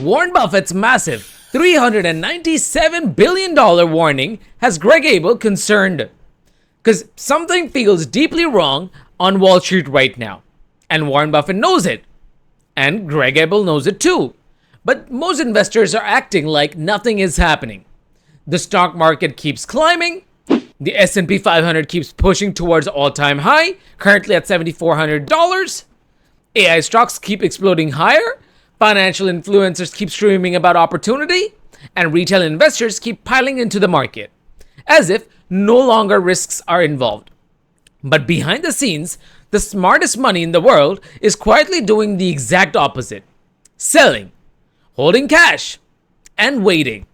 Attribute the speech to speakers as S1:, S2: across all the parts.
S1: Warren Buffett's massive $397 billion warning has Greg Abel concerned. Because something feels deeply wrong on Wall Street right now. And Warren Buffett knows it. And Greg Abel knows it too. But most investors are acting like nothing is happening. The stock market keeps climbing. The S&P 500 keeps pushing towards all-time high, currently at $7,400. AI stocks keep exploding higher. Financial influencers keep streaming about opportunity. And retail investors keep piling into the market, as if no longer risks are involved. But behind the scenes, the smartest money in the world is quietly doing the exact opposite. Selling, holding cash, and waiting.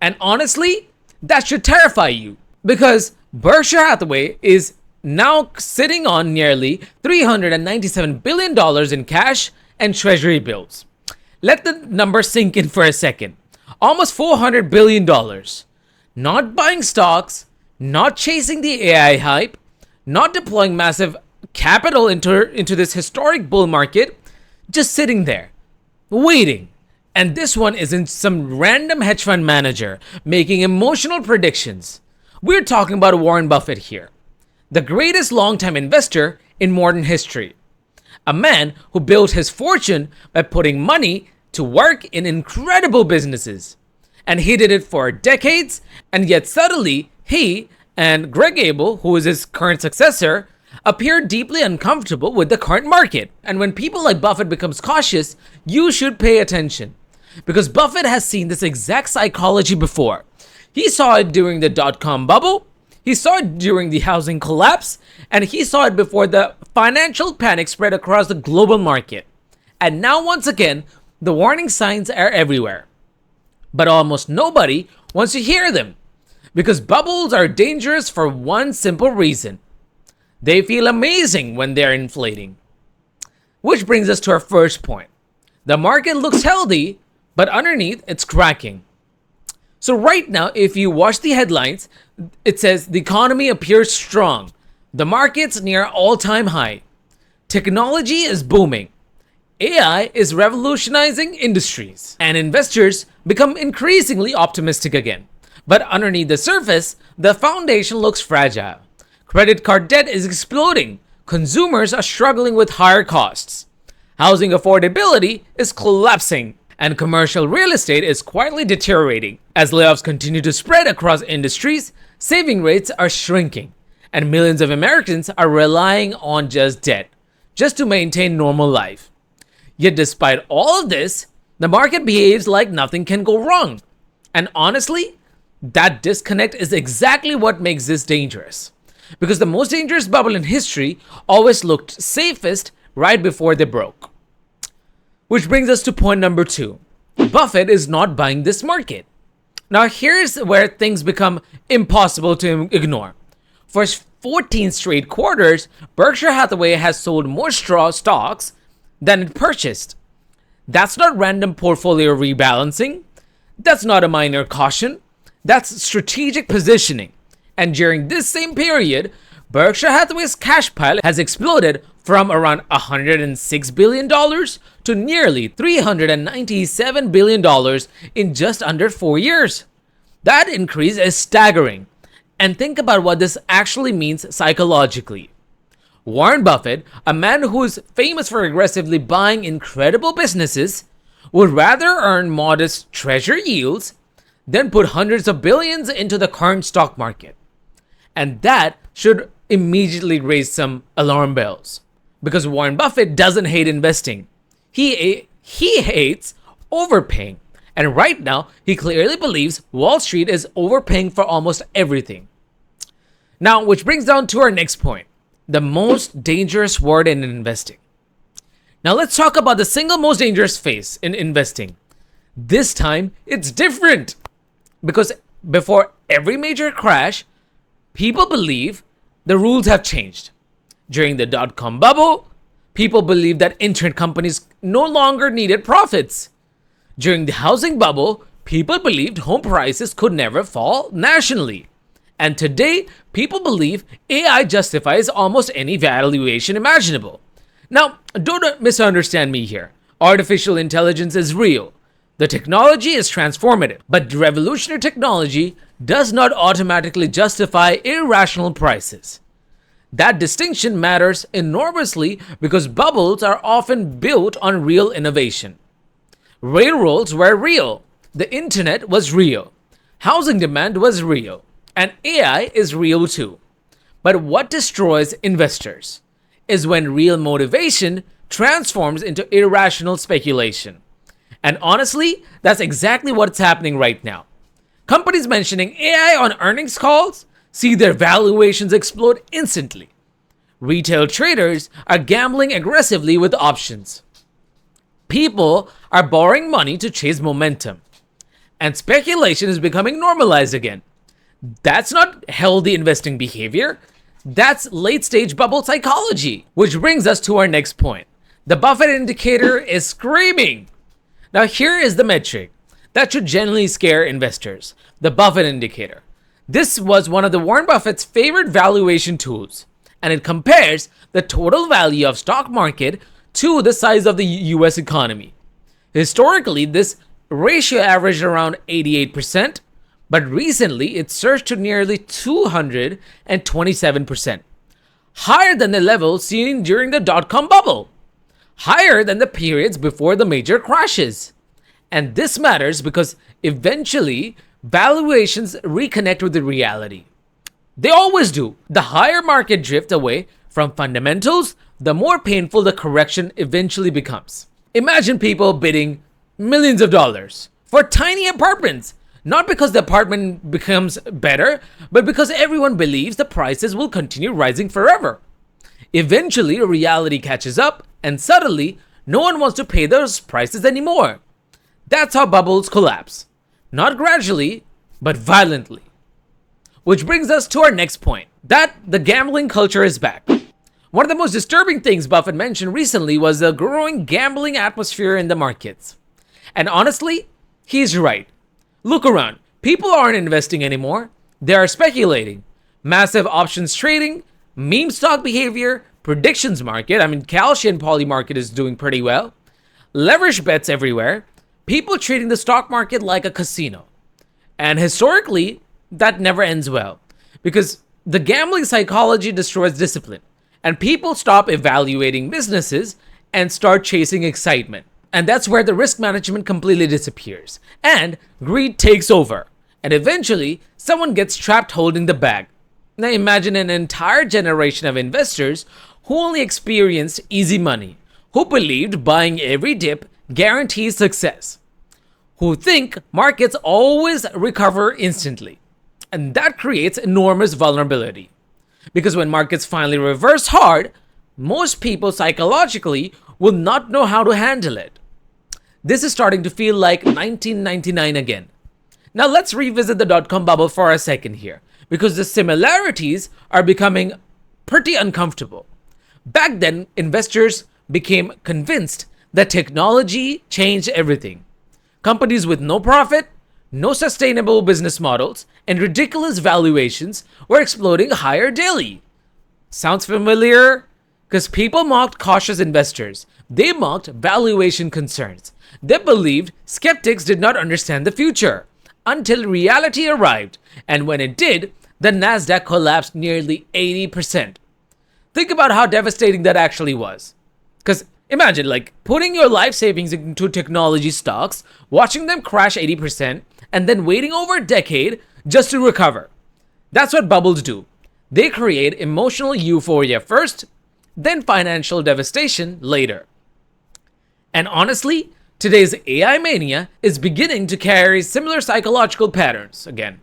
S1: And honestly, that should terrify you. Because Berkshire Hathaway is now sitting on nearly $397 billion in cash and treasury bills. Let the number sink in for a second. Almost $400 billion. Not buying stocks, not chasing the AI hype, not deploying massive capital into this historic bull market, just sitting there, waiting. And this one isn't some random hedge fund manager making emotional predictions. We're talking about Warren Buffett here, the greatest long-time investor in modern history. A man who built his fortune by putting money to work in incredible businesses. And he did it for decades, and yet suddenly he and Greg Abel, who is his current successor, appear deeply uncomfortable with the current market. And when people like Buffett becomes cautious, you should pay attention. Because Buffett has seen this exact psychology before. He saw it during the dot-com bubble, he saw it during the housing collapse, and he saw it before the financial panic spread across the global market. And now once again, the warning signs are everywhere. But almost nobody wants to hear them. Because bubbles are dangerous for one simple reason. They feel amazing when they're inflating. Which brings us to our first point. The market looks healthy, but underneath it's cracking. So right now, if you watch the headlines, it says the economy appears strong. The market's near all-time high. Technology is booming. AI is revolutionizing industries. And investors become increasingly optimistic again. But underneath the surface, the foundation looks fragile. Credit card debt is exploding. Consumers are struggling with higher costs. Housing affordability is collapsing. And commercial real estate is quietly deteriorating. As layoffs continue to spread across industries, saving rates are shrinking. And millions of Americans are relying on just debt, just to maintain normal life. Yet despite all of this, the market behaves like nothing can go wrong. And honestly, that disconnect is exactly what makes this dangerous. Because the most dangerous bubble in history always looked safest right before they broke. Which brings us to point number 2. Buffett is not buying this market. Now here's where things become impossible to ignore. For 14 straight quarters, Berkshire Hathaway has sold more stocks than it purchased. That's not random portfolio rebalancing. That's not a minor caution. That's strategic positioning. And during this same period, Berkshire Hathaway's cash pile has exploded from around $106 billion to nearly $397 billion in just under 4 years. That increase is staggering. And think about what this actually means psychologically. Warren Buffett, a man who is famous for aggressively buying incredible businesses, would rather earn modest treasury yields than put hundreds of billions into the current stock market. And that should immediately raise some alarm bells. Because Warren Buffett doesn't hate investing. He hates overpaying. And right now, he clearly believes Wall Street is overpaying for almost everything. Now, which brings down to our next point. The most dangerous word in investing. Now, let's talk about the single most dangerous phase in investing. This time, it's different. Because before every major crash, people believe the rules have changed. During the dot-com bubble, people believed that internet companies no longer needed profits. During the housing bubble, people believed home prices could never fall nationally. And today, people believe AI justifies almost any valuation imaginable. Now, don't misunderstand me here. Artificial intelligence is real. The technology is transformative, but revolutionary technology does not automatically justify irrational prices. That distinction matters enormously because bubbles are often built on real innovation. Railroads were real, the internet was real, housing demand was real, and AI is real too. But what destroys investors is when real motivation transforms into irrational speculation. And honestly, that's exactly what's happening right now. Companies mentioning AI on earnings calls see their valuations explode instantly. Retail traders are gambling aggressively with options. People are borrowing money to chase momentum. And speculation is becoming normalized again. That's not healthy investing behavior. That's late-stage bubble psychology. Which brings us to our next point. The Buffett indicator is screaming. Now here is the metric that should generally scare investors. The Buffett indicator. This was one of the Warren Buffett's favorite valuation tools, and it compares the total value of stock market to the size of the US economy. Historically, this ratio averaged around 88%, but recently it surged to nearly 227%, higher than the level seen during the dot-com bubble, higher than the periods before the major crashes. And this matters because eventually valuations reconnect with the reality. They always do. The higher market drift away from fundamentals, the more painful the correction eventually becomes. Imagine people bidding millions of dollars for tiny apartments, not because the apartment becomes better, but because everyone believes the prices will continue rising forever. Eventually, reality catches up, and suddenly, no one wants to pay those prices anymore. That's how bubbles collapse. Not gradually, but violently. Which brings us to our next point, that the gambling culture is back. One of the most disturbing things Buffett mentioned recently was the growing gambling atmosphere in the markets. And honestly, he's right. Look around. People aren't investing anymore. They are speculating. Massive options trading, meme stock behavior, predictions market. Kalshi and Poly market is doing pretty well. Leverage bets everywhere. People treating the stock market like a casino. And historically, that never ends well because the gambling psychology destroys discipline and people stop evaluating businesses and start chasing excitement. And that's where the risk management completely disappears and greed takes over. And eventually, someone gets trapped holding the bag. Now imagine an entire generation of investors who only experienced easy money, who believed buying every dip guarantees success, who think markets always recover instantly. And that creates enormous vulnerability. Because when markets finally reverse hard, most people psychologically will not know how to handle it. This is starting to feel like 1999 again. Now let's revisit the dot-com bubble for a second here, because the similarities are becoming pretty uncomfortable. Back then, investors became convinced that technology changed everything. Companies with no profit, no sustainable business models, and ridiculous valuations were exploding higher daily. Sounds familiar? Because people mocked cautious investors. They mocked valuation concerns. They believed skeptics did not understand the future until reality arrived. And when it did, the Nasdaq collapsed nearly 80%. Think about how devastating that actually was. Because imagine putting your life savings into technology stocks, watching them crash 80%, and then waiting over a decade just to recover. That's what bubbles do. They create emotional euphoria first, then financial devastation later. And honestly, today's AI mania is beginning to carry similar psychological patterns again.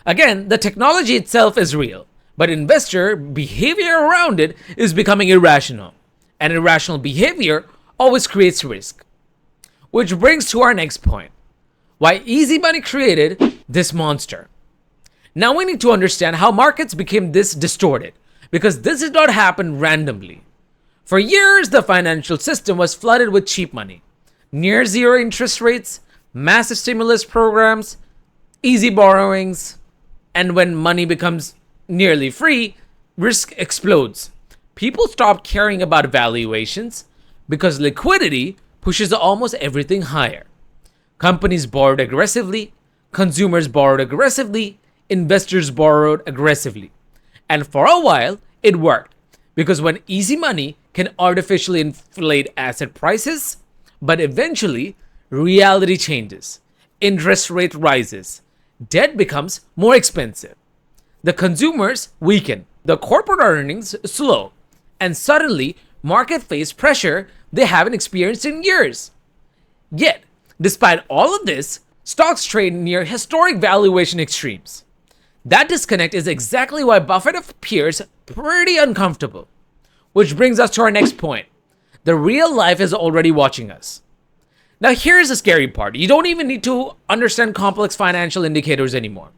S1: Again, the technology itself is real, but investor behavior around it is becoming irrational. And irrational behavior always creates risk. Which brings to our next point. Why easy money created this monster. Now we need to understand how markets became this distorted, because this did not happen randomly. For years, the financial system was flooded with cheap money. Near zero interest rates, massive stimulus programs, easy borrowings, and when money becomes nearly free, risk explodes. People stopped caring about valuations because liquidity pushes almost everything higher. Companies borrowed aggressively, consumers borrowed aggressively, investors borrowed aggressively. And for a while, it worked because when easy money can artificially inflate asset prices, but eventually reality changes. Interest rate rises. Debt becomes more expensive. The consumers weaken. The corporate earnings slow. And suddenly, market face pressure they haven't experienced in years. Yet, despite all of this, stocks trade near historic valuation extremes. That disconnect is exactly why Buffett appears pretty uncomfortable. Which brings us to our next point. The real life is already watching us. Now here's the scary part. You don't even need to understand complex financial indicators anymore.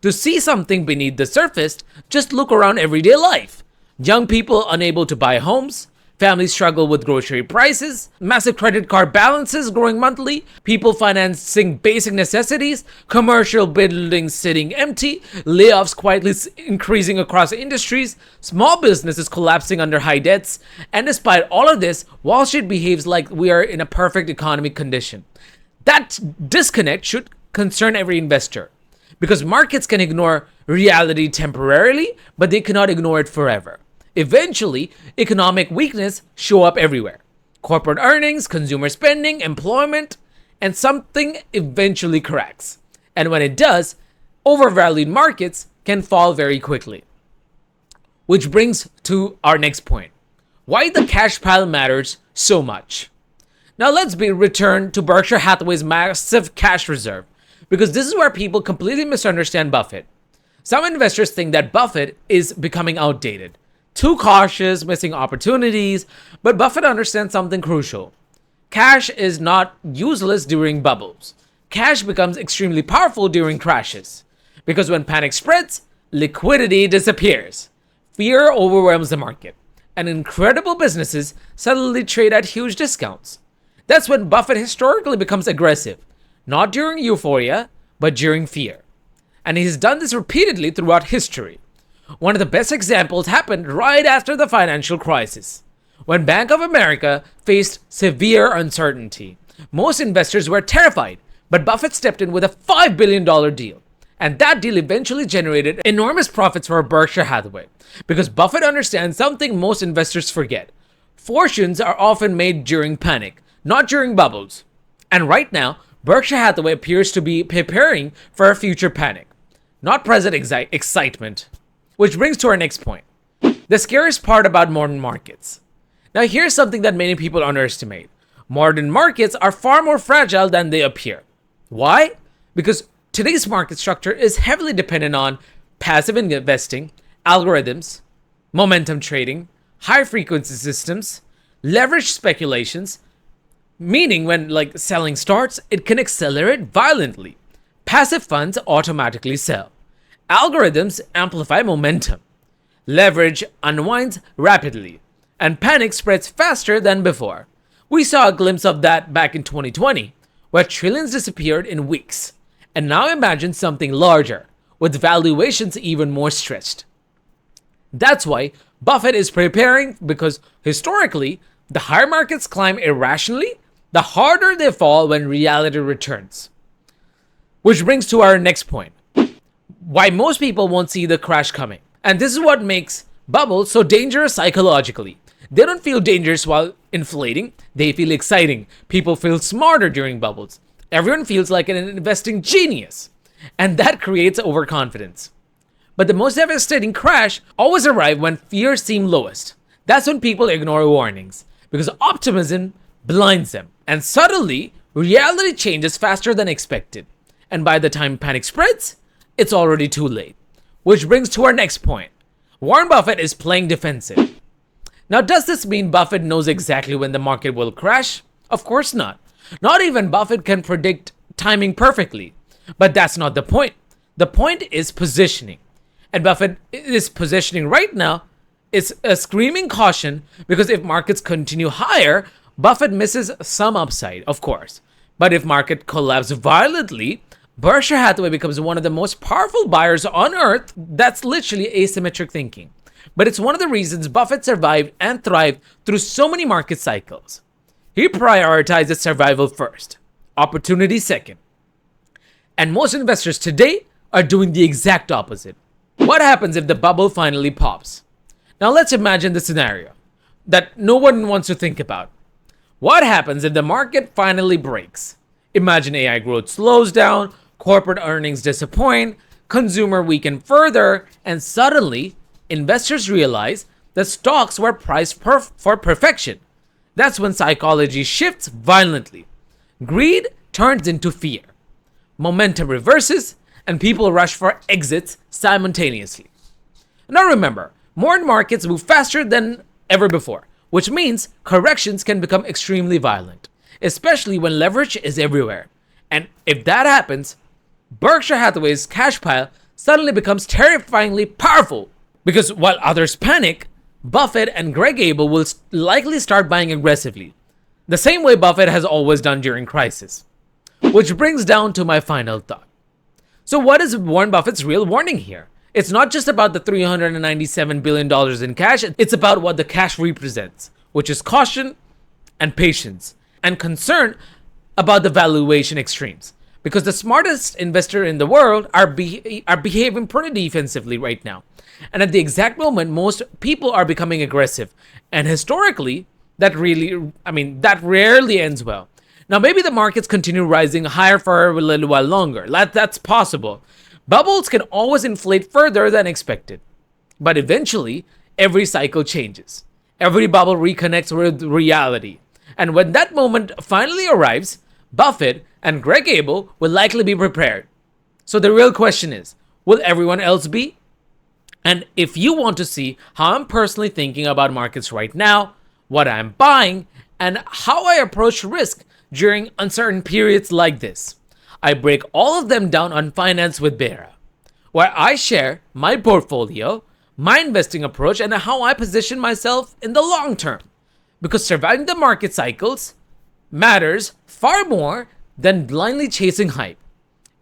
S1: To see something beneath the surface, just look around everyday life. Young people unable to buy homes, families struggle with grocery prices, massive credit card balances growing monthly, people financing basic necessities, commercial buildings sitting empty, layoffs quietly increasing across industries, small businesses collapsing under high debts, and despite all of this, Wall Street behaves like we are in a perfect economic condition. That disconnect should concern every investor because markets can ignore reality temporarily, but they cannot ignore it forever. Eventually, economic weakness show up everywhere. Corporate earnings, consumer spending, employment, and something eventually cracks. And when it does, overvalued markets can fall very quickly. Which brings to our next point. Why the cash pile matters so much. Now let's return to Berkshire Hathaway's massive cash reserve, because this is where people completely misunderstand Buffett. Some investors think that Buffett is becoming outdated, too cautious, missing opportunities, but Buffett understands something crucial. Cash is not useless during bubbles. Cash becomes extremely powerful during crashes. Because when panic spreads, liquidity disappears. Fear overwhelms the market, and incredible businesses suddenly trade at huge discounts. That's when Buffett historically becomes aggressive, not during euphoria, but during fear. And he's done this repeatedly throughout history. One of the best examples happened right after the financial crisis, when Bank of America faced severe uncertainty. Most investors were terrified, but Buffett stepped in with a $5 billion deal. And that deal eventually generated enormous profits for Berkshire Hathaway, because Buffett understands something most investors forget. Fortunes are often made during panic, not during bubbles. And right now, Berkshire Hathaway appears to be preparing for a future panic, not present excitement. Which brings to our next point. The scariest part about modern markets. Now here's something that many people underestimate. Modern markets are far more fragile than they appear. Why? Because today's market structure is heavily dependent on passive investing, algorithms, momentum trading, high frequency systems, leveraged speculations, meaning when selling starts, it can accelerate violently. Passive funds automatically sell. Algorithms amplify momentum. Leverage unwinds rapidly, and panic spreads faster than before. We saw a glimpse of that back in 2020, where trillions disappeared in weeks. And now imagine something larger, with valuations even more stretched. That's why Buffett is preparing, because historically, the higher markets climb irrationally, the harder they fall when reality returns. Which brings to our next point. Why most people won't see the crash coming. And this is what makes bubbles so dangerous psychologically. They don't feel dangerous while inflating, they feel exciting. People feel smarter during bubbles. Everyone feels like an investing genius. And that creates overconfidence. But the most devastating crash always arrives when fears seem lowest. That's when people ignore warnings, because optimism blinds them. And suddenly, reality changes faster than expected. And by the time panic spreads, it's already too late. Which brings to our next point. Warren Buffett is playing defensive. Now, does this mean Buffett knows exactly when the market will crash? Of course not. Not even Buffett can predict timing perfectly. But that's not the point. The point is positioning. And Buffett is positioning right now is a screaming caution, because if markets continue higher, Buffett misses some upside, of course. But if market collapse violently, Berkshire Hathaway becomes one of the most powerful buyers on earth. That's literally asymmetric thinking. but it's one of the reasons Buffett survived and thrived through so many market cycles. He prioritizes survival first, opportunity second. And most investors today are doing the exact opposite. What happens if the bubble finally pops? Now let's imagine the scenario that no one wants to think about. What happens if the market finally breaks? Imagine AI growth slows down, corporate earnings disappoint, consumer weaken further, and suddenly investors realize that stocks were priced for perfection. That's when psychology shifts violently. Greed turns into fear. Momentum reverses, and people rush for exits simultaneously. Now remember, modern markets move faster than ever before, which means corrections can become extremely violent, especially when leverage is everywhere. And if that happens, Berkshire Hathaway's cash pile suddenly becomes terrifyingly powerful. Because while others panic, Buffett and Greg Abel will likely start buying aggressively, the same way Buffett has always done during crisis. Which brings down to my final thought. So what is Warren Buffett's real warning here? It's not just about the $397 billion in cash, it's about what the cash represents, which is caution and patience, and concern about the valuation extremes. Because the smartest investor in the world are behaving pretty defensively right now. And at the exact moment, most people are becoming aggressive. And historically, that rarely ends well. Now, maybe the markets continue rising higher for a little while longer. That's possible. Bubbles can always inflate further than expected. But eventually, every cycle changes. Every bubble reconnects with reality. And when that moment finally arrives, Buffett and Greg Abel will likely be prepared. So the real question is, will everyone else be? And if you want to see how I'm personally thinking about markets right now, what I'm buying, and how I approach risk during uncertain periods like this, I break all of them down on Finance with Bera, where I share my portfolio, my investing approach, and how I position myself in the long term. Because surviving the market cycles matters far more than blindly chasing hype.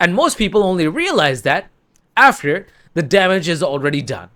S1: And most people only realize that after the damage is already done.